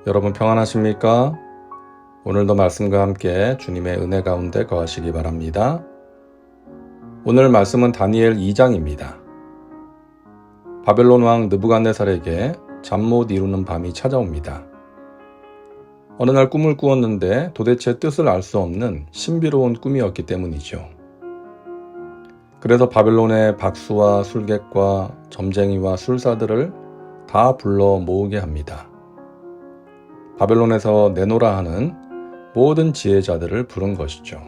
여러분 평안하십니까? 오늘도 말씀과 함께 주님의 은혜 가운데 거하시기 바랍니다. 오늘 말씀은 다니엘 2장입니다. 바벨론 왕 느부갓네살에게 잠 못 이루는 밤이 찾아옵니다. 어느 날 꿈을 꾸었는데 도대체 뜻을 알 수 없는 신비로운 꿈이었기 때문이죠. 그래서 바벨론의 박수와 술객과 점쟁이와 술사들을 다 불러 모으게 합니다. 바벨론에서 내노라 하는 모든 지혜자들을 부른 것이죠.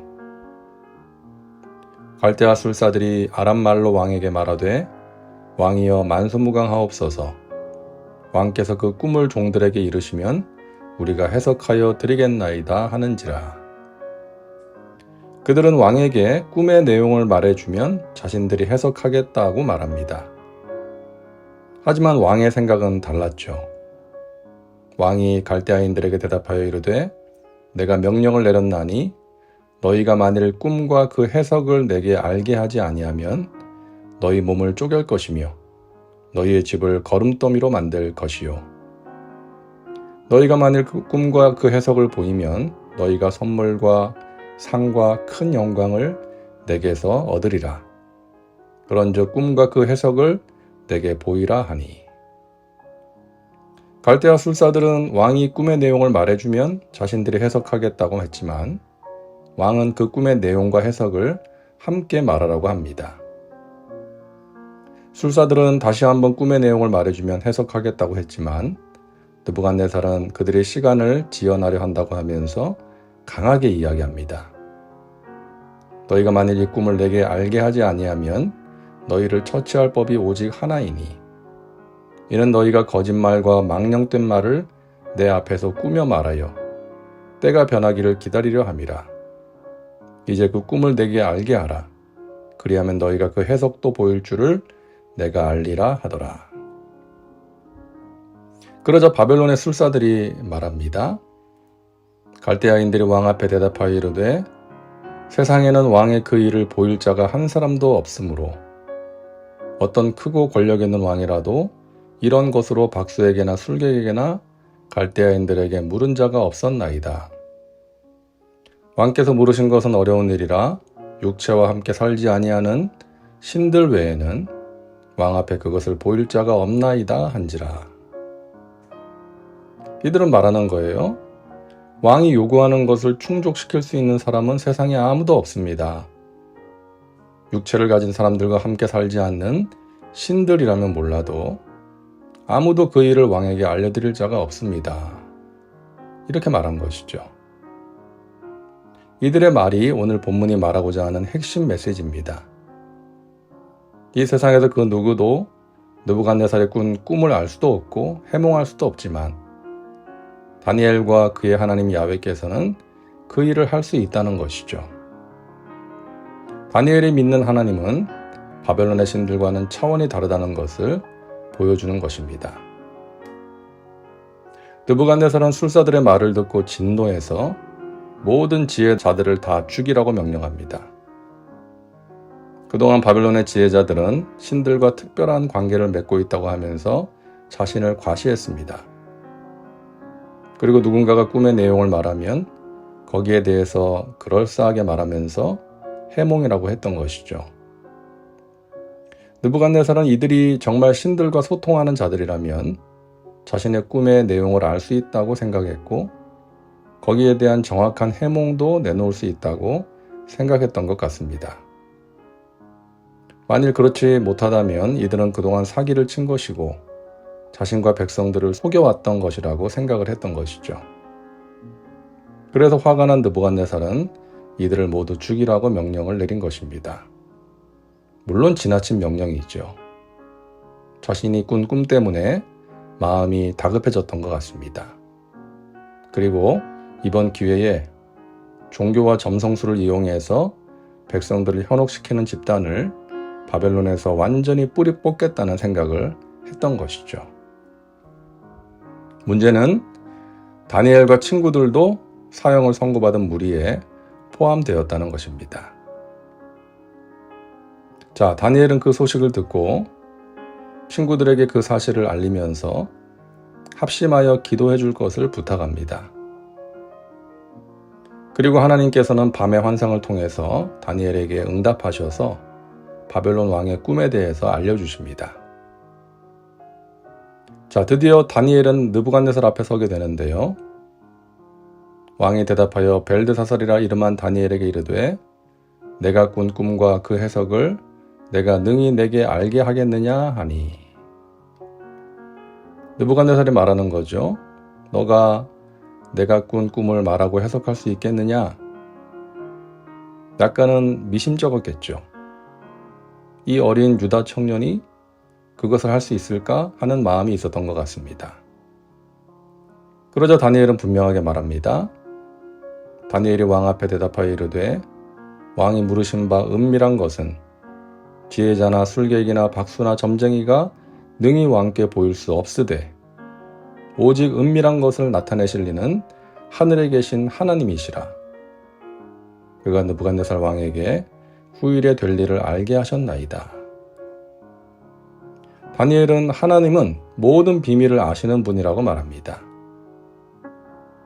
갈대아 술사들이 아람말로 왕에게 말하되 왕이여 만소무강하옵소서. 왕께서 그 꿈을 종들에게 이르시면 우리가 해석하여 드리겠나이다 하는지라. 그들은 왕에게 꿈의 내용을 말해주면 자신들이 해석하겠다고 말합니다. 하지만 왕의 생각은 달랐죠. 왕이 갈대아인들에게 대답하여 이르되 내가 명령을 내렸나니 너희가 만일 꿈과 그 해석을 내게 알게 하지 아니하면 너희 몸을 쪼갤 것이며 너희의 집을 거름더미로 만들 것이요. 너희가 만일 그 꿈과 그 해석을 보이면 너희가 선물과 상과 큰 영광을 내게서 얻으리라. 그런즉 꿈과 그 해석을 내게 보이라 하니. 갈대아 술사들은 왕이 꿈의 내용을 말해주면 자신들이 해석하겠다고 했지만 왕은 그 꿈의 내용과 해석을 함께 말하라고 합니다. 술사들은 다시 한번 꿈의 내용을 말해주면 해석하겠다고 했지만 느부갓네살은 그들의 시간을 지연하려 한다고 하면서 강하게 이야기합니다. 너희가 만일 이 꿈을 내게 알게 하지 아니하면 너희를 처치할 법이 오직 하나이니 이는 너희가 거짓말과 망령된 말을 내 앞에서 꾸며 말하여 때가 변하기를 기다리려 함이라. 이제 그 꿈을 내게 알게 하라. 그리하면 너희가 그 해석도 보일 줄을 내가 알리라 하더라. 그러자 바벨론의 술사들이 말합니다. 갈대아인들이 왕 앞에 대답하여 이르되 세상에는 왕의 그 일을 보일 자가 한 사람도 없으므로 어떤 크고 권력 있는 왕이라도 이런 것으로 박수에게나 술객에게나 갈대아인들에게 물은 자가 없었나이다. 왕께서 물으신 것은 어려운 일이라 육체와 함께 살지 아니하는 신들 외에는 왕 앞에 그것을 보일 자가 없나이다 한지라. 이들은 말하는 거예요. 왕이 요구하는 것을 충족시킬 수 있는 사람은 세상에 아무도 없습니다. 육체를 가진 사람들과 함께 살지 않는 신들이라면 몰라도 아무도 그 일을 왕에게 알려드릴 자가 없습니다. 이렇게 말한 것이죠. 이들의 말이 오늘 본문이 말하고자 하는 핵심 메시지입니다. 이 세상에서 그 누구도 느부갓네살의 꾼 꿈을 알 수도 없고 해몽할 수도 없지만 다니엘과 그의 하나님 야훼께서는 그 일을 할 수 있다는 것이죠. 다니엘이 믿는 하나님은 바벨론의 신들과는 차원이 다르다는 것을 보여주는 것입니다. 느부갓네살은 술사들의 말을 듣고 진노해서 모든 지혜자들을 다 죽이라고 명령합니다. 그동안 바벨론의 지혜자들은 신들과 특별한 관계를 맺고 있다고 하면서 자신을 과시했습니다. 그리고 누군가가 꿈의 내용을 말하면 거기에 대해서 그럴싸하게 말하면서 해몽이라고 했던 것이죠. 느부갓네살은 이들이 정말 신들과 소통하는 자들이라면 자신의 꿈의 내용을 알 수 있다고 생각했고 거기에 대한 정확한 해몽도 내놓을 수 있다고 생각했던 것 같습니다. 만일 그렇지 못하다면 이들은 그동안 사기를 친 것이고 자신과 백성들을 속여왔던 것이라고 생각을 했던 것이죠. 그래서 화가 난 느부갓네살은 이들을 모두 죽이라고 명령을 내린 것입니다. 물론 지나친 명령이죠. 자신이 꾼 꿈 때문에 마음이 다급해졌던 것 같습니다. 그리고 이번 기회에 종교와 점성술을 이용해서 백성들을 현혹시키는 집단을 바벨론에서 완전히 뿌리 뽑겠다는 생각을 했던 것이죠. 문제는 다니엘과 친구들도 사형을 선고받은 무리에 포함되었다는 것입니다. 자, 다니엘은 그 소식을 듣고 친구들에게 그 사실을 알리면서 합심하여 기도해 줄 것을 부탁합니다. 그리고 하나님께서는 밤의 환상을 통해서 다니엘에게 응답하셔서 바벨론 왕의 꿈에 대해서 알려주십니다. 자, 드디어 다니엘은 느부갓네살 앞에 서게 되는데요. 왕이 대답하여 벨드사살이라 이름한 다니엘에게 이르되 내가 꾼 꿈과 그 해석을 내가 능히 내게 알게 하겠느냐 하니. 느부갓네살이 말하는 거죠. 너가 내가 꾼 꿈을 말하고 해석할 수 있겠느냐? 약간은 미심쩍었겠죠. 이 어린 유다 청년이 그것을 할 수 있을까 하는 마음이 있었던 것 같습니다. 그러자 다니엘은 분명하게 말합니다. 다니엘이 왕 앞에 대답하여 이르되 왕이 물으신 바 은밀한 것은 지혜자나 술객이나 박수나 점쟁이가 능히 왕께 보일 수 없으되 오직 은밀한 것을 나타내실 이는 하늘에 계신 하나님이시라. 그가 느부갓네살 왕에게 후일에 될 일을 알게 하셨나이다. 다니엘은 하나님은 모든 비밀을 아시는 분이라고 말합니다.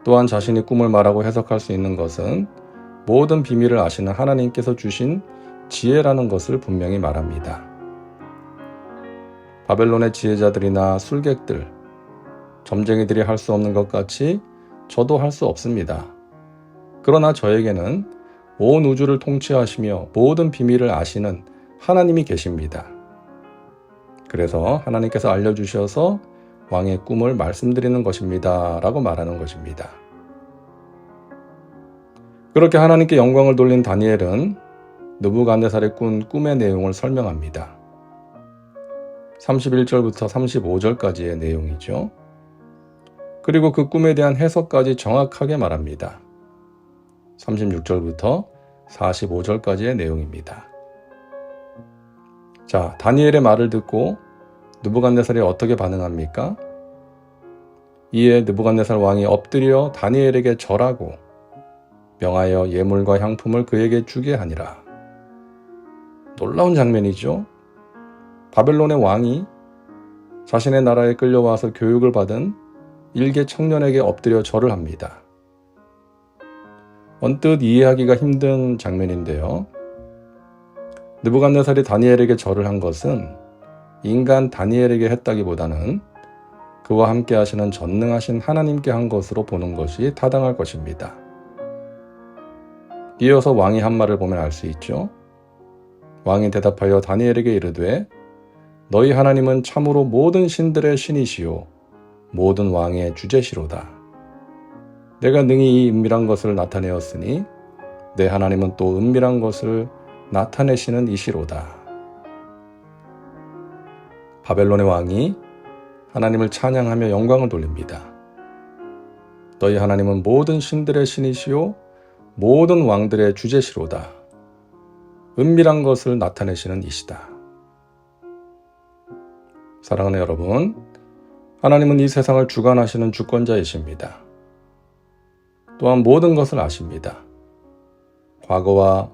또한 자신이 꿈을 말하고 해석할 수 있는 것은 모든 비밀을 아시는 하나님께서 주신 지혜라는 것을 분명히 말합니다. 바벨론의 지혜자들이나 술객들, 점쟁이들이 할 수 없는 것 같이 저도 할 수 없습니다. 그러나 저에게는 온 우주를 통치하시며 모든 비밀을 아시는 하나님이 계십니다. 그래서 하나님께서 알려주셔서 왕의 꿈을 말씀드리는 것입니다. 라고 말하는 것입니다. 그렇게 하나님께 영광을 돌린 다니엘은 느부갓네살의 꾼 꿈의 내용을 설명합니다. 31절부터 35절까지의 내용이죠. 그리고 그 꿈에 대한 해석까지 정확하게 말합니다. 36절부터 45절까지의 내용입니다. 자, 다니엘의 말을 듣고 느부갓네살이 어떻게 반응합니까? 이에 느부갓네살 왕이 엎드려 다니엘에게 절하고 명하여 예물과 향품을 그에게 주게 하니라. 놀라운 장면이죠. 바벨론의 왕이 자신의 나라에 끌려와서 교육을 받은 일개 청년에게 엎드려 절을 합니다. 언뜻 이해하기가 힘든 장면인데요. 느부갓네살이 다니엘에게 절을 한 것은 인간 다니엘에게 했다기보다는 그와 함께 하시는 전능하신 하나님께 한 것으로 보는 것이 타당할 것입니다. 이어서 왕이 한 말을 보면 알 수 있죠. 왕이 대답하여 다니엘에게 이르되 너희 하나님은 참으로 모든 신들의 신이시요 모든 왕의 주제시로다. 내가 능히 이 은밀한 것을 나타내었으니 내 하나님은 또 은밀한 것을 나타내시는 이시로다. 바벨론의 왕이 하나님을 찬양하며 영광을 돌립니다. 너희 하나님은 모든 신들의 신이시요 모든 왕들의 주제시로다. 은밀한 것을 나타내시는 이시다. 사랑하는 여러분, 하나님은 이 세상을 주관하시는 주권자이십니다. 또한 모든 것을 아십니다. 과거와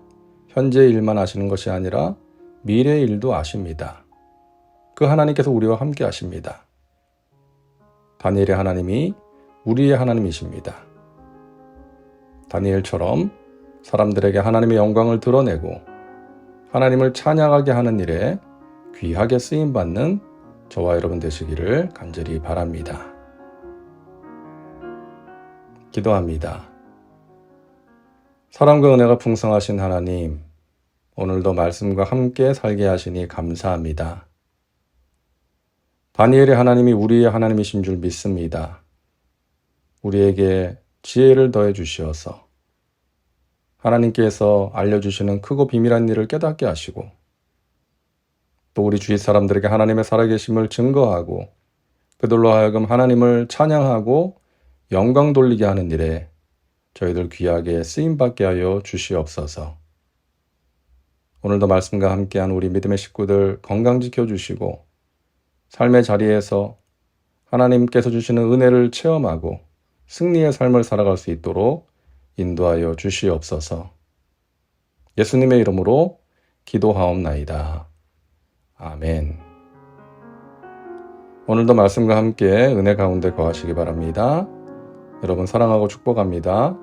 현재의 일만 아시는 것이 아니라 미래의 일도 아십니다. 그 하나님께서 우리와 함께 하십니다. 다니엘의 하나님이 우리의 하나님이십니다. 다니엘처럼 사람들에게 하나님의 영광을 드러내고 하나님을 찬양하게 하는 일에 귀하게 쓰임받는 저와 여러분 되시기를 간절히 바랍니다. 기도합니다. 사랑과 은혜가 풍성하신 하나님, 오늘도 말씀과 함께 살게 하시니 감사합니다. 다니엘의 하나님이 우리의 하나님이신 줄 믿습니다. 우리에게 지혜를 더해 주시어서 하나님께서 알려주시는 크고 비밀한 일을 깨닫게 하시고 또 우리 주위 사람들에게 하나님의 살아계심을 증거하고 그들로 하여금 하나님을 찬양하고 영광 돌리게 하는 일에 저희들 귀하게 쓰임받게 하여 주시옵소서. 오늘도 말씀과 함께한 우리 믿음의 식구들 건강 지켜주시고 삶의 자리에서 하나님께서 주시는 은혜를 체험하고 승리의 삶을 살아갈 수 있도록 인도하여 주시옵소서. 예수님의 이름으로 기도하옵나이다. 아멘. 오늘도 말씀과 함께 은혜 가운데 거하시기 바랍니다. 여러분 사랑하고 축복합니다.